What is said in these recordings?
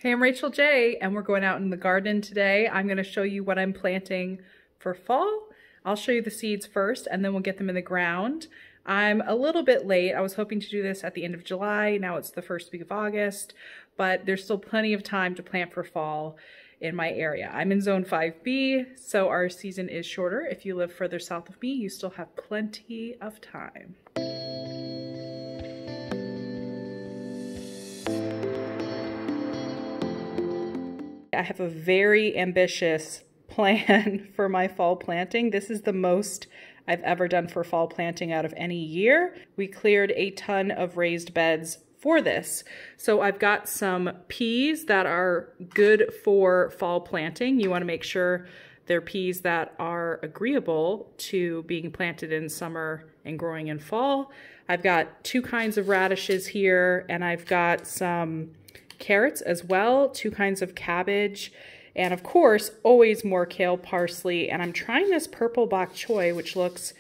Hey, I'm Rachel J, and we're going out in the garden today. I'm going to show you what I'm planting for fall. I'll show you the seeds first, and then we'll get them in the ground. I'm a little bit late. I was hoping to do this at the end of July. Now it's the first week of August, but there's still plenty of time to plant for fall in my area. I'm in zone 5B, so our season is shorter. If you live further south of me, you still have plenty of time. I have a very ambitious plan for my fall planting. This is the most I've ever done for fall planting out of any year. We cleared a ton of raised beds for this. So I've got some peas that are good for fall planting. You want to make sure they're peas that are agreeable to being planted in summer and growing in fall. I've got two kinds of radishes here, and I've got some carrots as well, two kinds of cabbage, and of course always more kale, parsley, and I'm trying this purple bok choy, which looks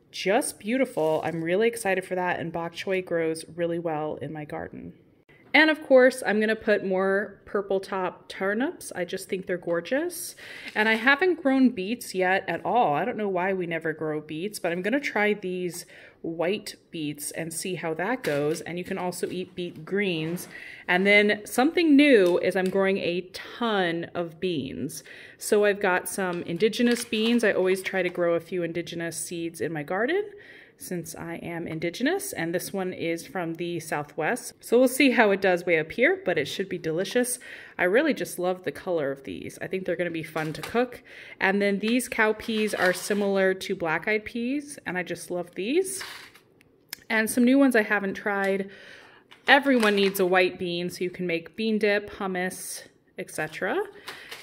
just beautiful. I'm really excited for that, and bok choy grows really well in my garden. And of course, I'm gonna put more purple top turnips. I just think they're gorgeous. And I haven't grown beets yet at all. I don't know why we never grow beets, but I'm gonna try these white beets and see how that goes. And you can also eat beet greens. And then something new is I'm growing a ton of beans. So I've got some indigenous beans. I always try to grow a few indigenous seeds in my garden, since I am indigenous, and this one is from the Southwest. So we'll see how it does way up here, but it should be delicious. I really just love the color of these. I think they're gonna be fun to cook. And then these cow peas are similar to black-eyed peas, and I just love these. And some new ones I haven't tried. Everyone needs a white bean, so you can make bean dip, hummus, etc.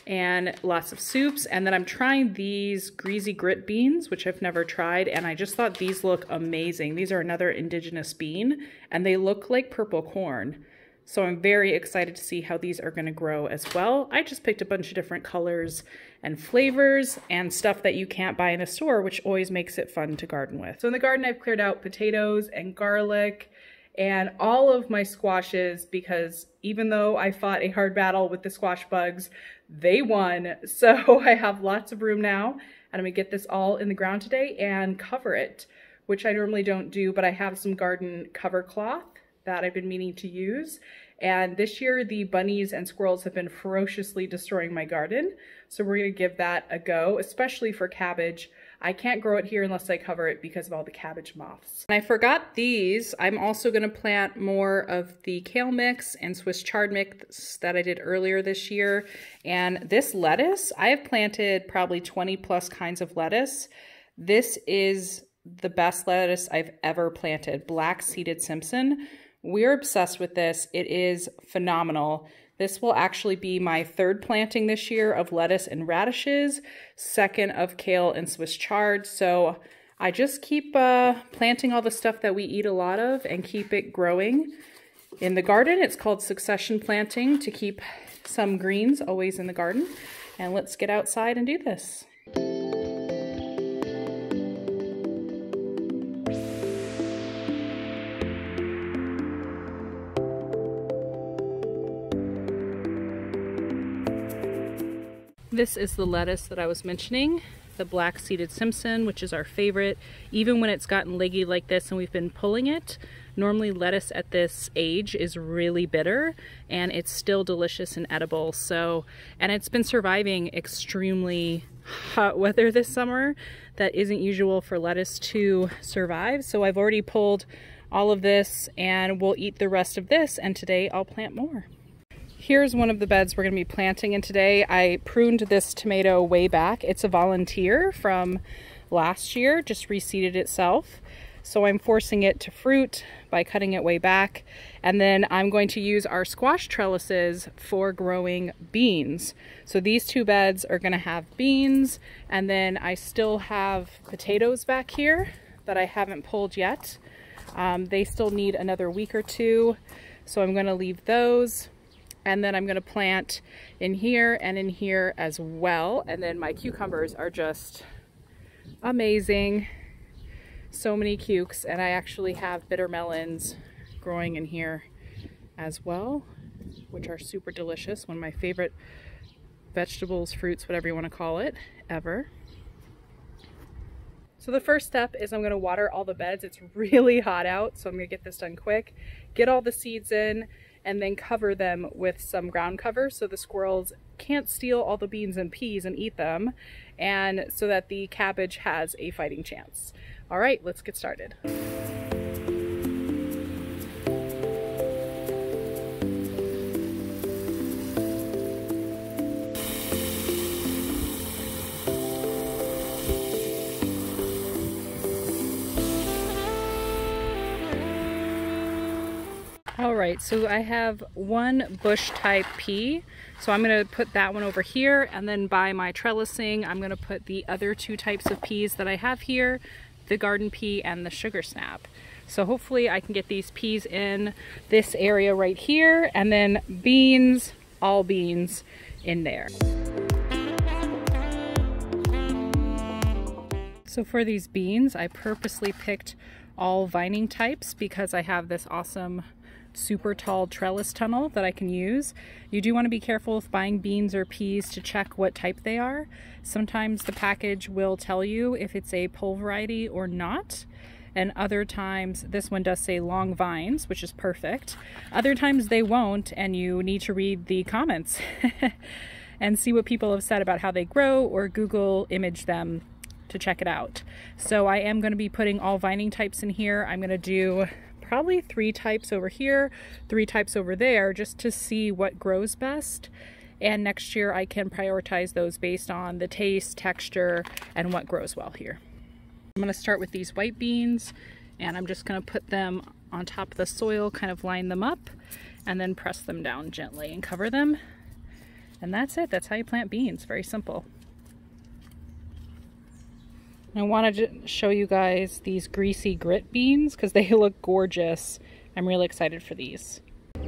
and lots of soups. And then I'm trying these Greasy grit beans, which I've never tried, and I just thought these look amazing. These are another indigenous bean, and they look like purple corn. So I'm very excited to see how these are gonna grow as well. I just picked a bunch of different colors and flavors and stuff that you can't buy in a store, which always makes it fun to garden with. So in the garden, I've cleared out potatoes and garlic and all of my squashes, because even though I fought a hard battle with the squash bugs, they won. So I have lots of room now, and I'm gonna get this all in the ground today and cover it, which I normally don't do, but I have some garden cover cloth that I've been meaning to use. And this year, the bunnies and squirrels have been ferociously destroying my garden. So we're gonna give that a go, especially for cabbage. I can't grow it here unless I cover it because of all the cabbage moths. And I forgot these. I'm also gonna plant more of the kale mix and Swiss chard mix that I did earlier this year. And this lettuce, I have planted probably 20 plus kinds of lettuce. This is the best lettuce I've ever planted, black seeded Simpson. We're obsessed with this. It is phenomenal. This will actually be my third planting this year of lettuce and radishes, second of kale and Swiss chard. So I just keep planting all the stuff that we eat a lot of and keep it growing in the garden. It's called succession planting, to keep some greens always in the garden. And let's get outside and do this. This is the lettuce that I was mentioning, the black seeded Simpson, which is our favorite. Even when it's gotten leggy like this and we've been pulling it, normally lettuce at this age is really bitter, and it's still delicious and edible. So, and it's been surviving extremely hot weather this summer that isn't usual for lettuce to survive. So I've already pulled all of this, and we'll eat the rest of this, and today I'll plant more. Here's one of the beds we're gonna be planting in today. I pruned this tomato way back. It's a volunteer from last year, just reseeded itself. So I'm forcing it to fruit by cutting it way back. And then I'm going to use our squash trellises for growing beans. So these two beds are gonna have beans, and then I still have potatoes back here that I haven't pulled yet. They still need another week or two, so I'm gonna leave those. And then I'm gonna plant in here and in here as well. And then my cucumbers are just amazing. So many cukes, and I actually have bitter melons growing in here as well. which are super delicious. One of my favorite vegetables, fruits, whatever you want to call it, ever. So the first step is I'm going to water all the beds. It's really hot out, so I'm going to get this done quick. Get all the seeds in and then cover them with some ground cover so the squirrels can't steal all the beans and peas and eat them, and so that the cabbage has a fighting chance. All right, let's get started. All right, so I have one bush type pea, so I'm going to put that one over here, and then by my trellising I'm going to put the other two types of peas that I have here, the garden pea and the sugar snap. So hopefully I can get these peas in this area right here, and then beans, all beans in there. So for these beans, I purposely picked all vining types because I have this awesome super tall trellis tunnel that I can use. You do want to be careful with buying beans or peas to check what type they are. Sometimes the package will tell you if it's a pole variety or not, and other times, this one does say long vines, which is perfect. Other times they won't, and you need to read the comments and see what people have said about how they grow, or Google image them to check it out. So I am going to be putting all vining types in here. I'm going to do probably 3 types over here, 3 types over there, just to see what grows best. And next year I can prioritize those based on the taste, texture, and what grows well here. I'm going to start with these white beans, and I'm just going to put them on top of the soil, kind of line them up, and then press them down gently and cover them. And that's it. That's how you plant beans. Very simple. I wanted to show you guys these greasy grit beans because they look gorgeous. I'm really excited for these.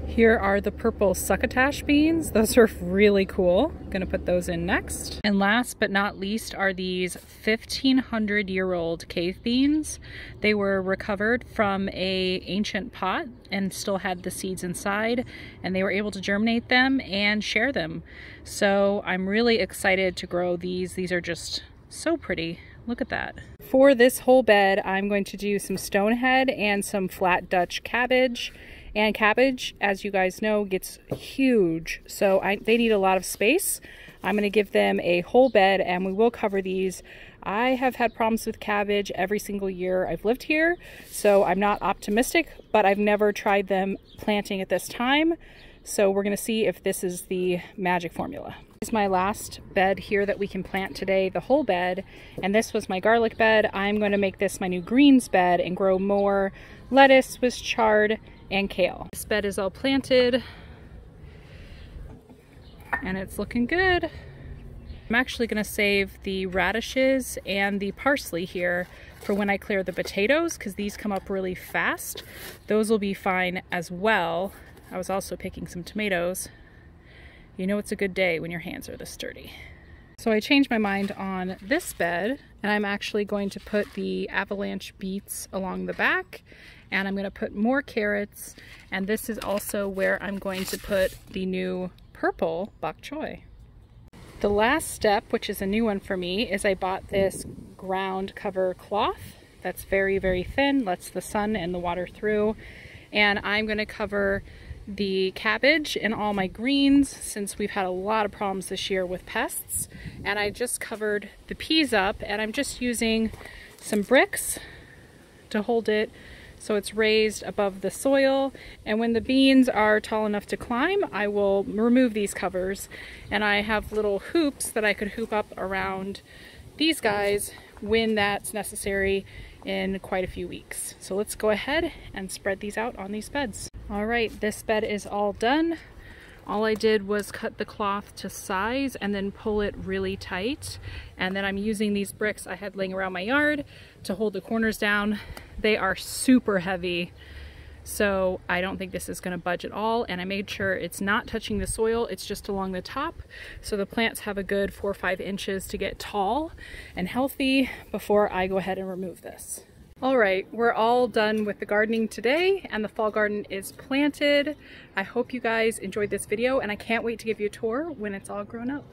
Here are the purple succotash beans. Those are really cool. I'm gonna put those in next. And last but not least are these 1,500-year-old cave beans. They were recovered from an ancient pot and still had the seeds inside, and they were able to germinate them and share them. So I'm really excited to grow these. These are just so pretty. Look at that. For this whole bed, I'm going to do some stonehead and some flat Dutch cabbage. And cabbage, as you guys know, gets huge, so they need a lot of space. I'm going to give them a whole bed, and we will cover these. I have had problems with cabbage every single year I've lived here, so I'm not optimistic, but I've never tried them planting at this time. So we're going to see if this is the magic formula. This is my last bed here that we can plant today, the whole bed, and this was my garlic bed. I'm going to make this my new greens bed and grow more lettuce, Swiss chard, and kale. This bed is all planted and it's looking good. I'm actually going to save the radishes and the parsley here for when I clear the potatoes because these come up really fast. Those will be fine as well. I was also picking some tomatoes. You know it's a good day when your hands are this dirty. So I changed my mind on this bed, and I'm actually going to put the avalanche beets along the back, and I'm going to put more carrots, and this is also where I'm going to put the new purple bok choy. The last step, which is a new one for me, is I bought this ground cover cloth that's very, very thin, lets the sun and the water through, and I'm going to cover the cabbage and all my greens since we've had a lot of problems this year with pests. And I just covered the peas up, and I'm just using some bricks to hold it so it's raised above the soil. And when the beans are tall enough to climb, I will remove these covers, and I have little hoops that I could hoop up around these guys when that's necessary in quite a few weeks. So let's go ahead and spread these out on these beds. All right, this bed is all done. All I did was cut the cloth to size and then pull it really tight. And then I'm using these bricks I had laying around my yard to hold the corners down. They are super heavy, so I don't think this is gonna budge at all. And I made sure it's not touching the soil, it's just along the top. So the plants have a good 4 or 5 inches to get tall and healthy before I go ahead and remove this. All right, we're all done with the gardening today and the fall garden is planted. I hope you guys enjoyed this video and I can't wait to give you a tour when it's all grown up.